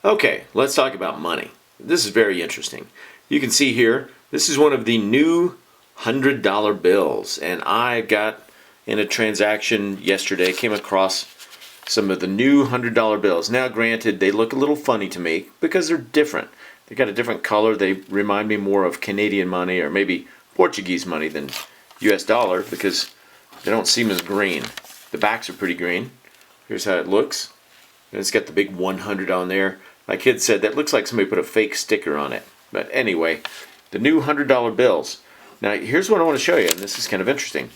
Okay, let's talk about money. This is very interesting. You can see here, this is one of the new $100 bills, and I got in a transaction yesterday, came across some of the new $100 bills. Now granted, they look a little funny to me because they're different. They got a different color. They remind me more of Canadian money or maybe Portuguese money than US dollar because they don't seem as green. The backs are pretty green. Here's how it looks. And it's got the big 100 on there. My kid said that looks like somebody put a fake sticker on it. But anyway, the new $100 bills. Now here's what I want to show you, and this is kind of interesting.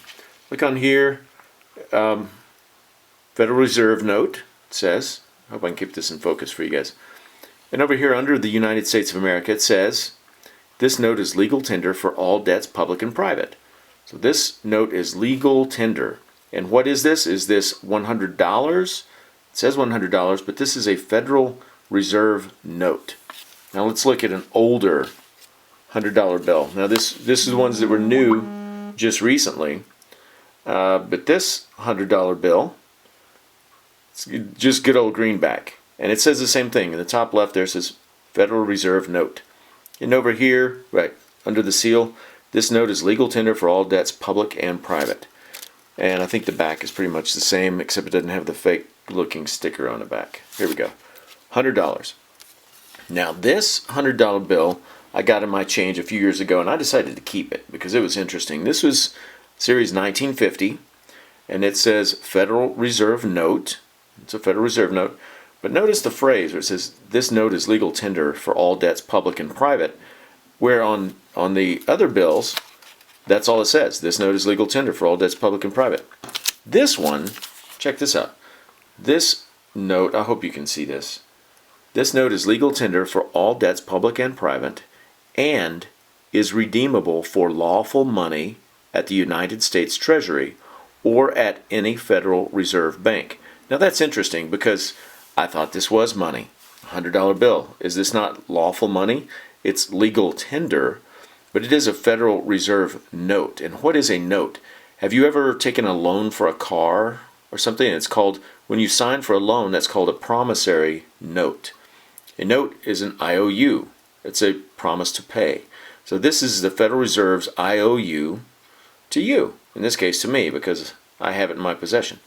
Look on here, Federal Reserve note, it says. I hope I can keep this in focus for you guys. And over here under the United States of America, it says, this note is legal tender for all debts, public and private. So this note is legal tender. And what is this? Is this $100? It says $100, but this is a Federal Reserve note. Now let's look at an older $100 bill. Now this is the ones that were new just recently. But this $100 bill, it's just good old greenback. And it says the same thing. In the top left there, it says Federal Reserve note. And over here, right under the seal, this note is legal tender for all debts, public and private. And I think the back is pretty much the same, except it doesn't have the fake looking sticker on the back. Here we go. $100. Now this $100 bill I got in my change a few years ago, and I decided to keep it because it was interesting. This was Series 1950, and it says Federal Reserve note. It's a Federal Reserve note. But notice the phrase where it says, this note is legal tender for all debts, public and private, where on the other bills, that's all it says. This note is legal tender for all debts, public and private. This one, check this out. This note, I hope you can see this. This note is legal tender for all debts, public and private, and is redeemable for lawful money at the United States Treasury or at any Federal Reserve Bank. Now that's interesting because I thought this was money, $100 bill. Is this not lawful money? It's legal tender, but it is a Federal Reserve note. And what is a note? Have you ever taken a loan for a car or something? It's called, when you sign for a loan, that's called a promissory note. A note is an IOU. It's a promise to pay. So this is the Federal Reserve's IOU to you, in this case to me, because I have it in my possession.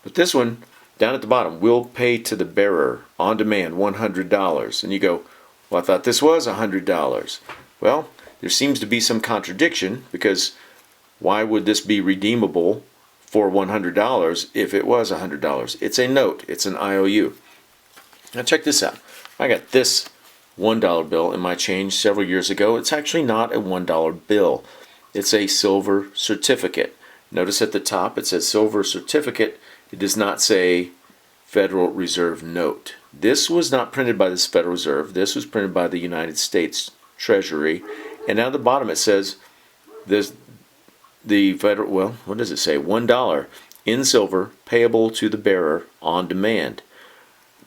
But this one, down at the bottom, will pay to the bearer on demand $100. And you go, well, I thought this was $100. Well, there seems to be some contradiction because why would this be redeemable for $100 if it was $100? It's a note. It's an IOU. Now check this out. I got this $1 bill in my change several years ago. It's actually not a $1 bill. It's a silver certificate. Notice at the top it says silver certificate. It does not say Federal Reserve note. This was not printed by this Federal Reserve. This was printed by the United States Treasury. And down at the bottom it says the federal, well, what does it say? $1 in silver payable to the bearer on demand.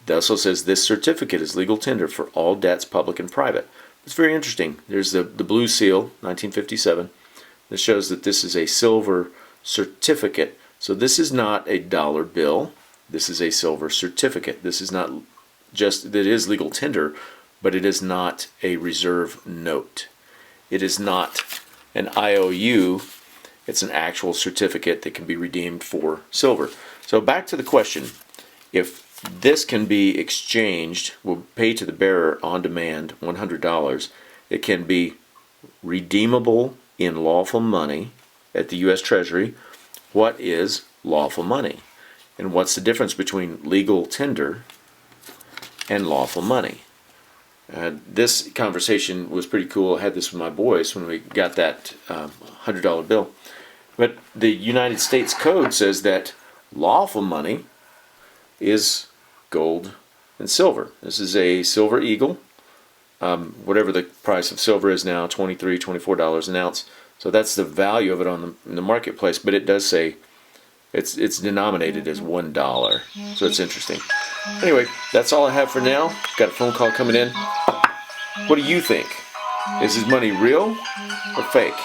It also says this certificate is legal tender for all debts, public and private. It's very interesting. There's the blue seal, 1957. This shows that this is a silver certificate. So this is not a dollar bill. This is a silver certificate. This is not just, it is legal tender, but it is not a reserve note. It is not an IOU. It's an actual certificate that can be redeemed for silver. So back to the question. If this can be exchanged, will pay to the bearer on demand $100, it can be redeemable in lawful money at the U.S. Treasury. What is lawful money? And what's the difference between legal tender and lawful money? This conversation was pretty cool. I had this with my boys when we got that $100 bill. But the United States Code says that lawful money is gold and silver. This is a silver eagle. Whatever the price of silver is now, $23, $24 an ounce. So that's the value of it in the marketplace. But it does say it's denominated as $1. So it's interesting. Anyway, that's all I have for now. Got a phone call coming in. What do you think? Is his money real or fake?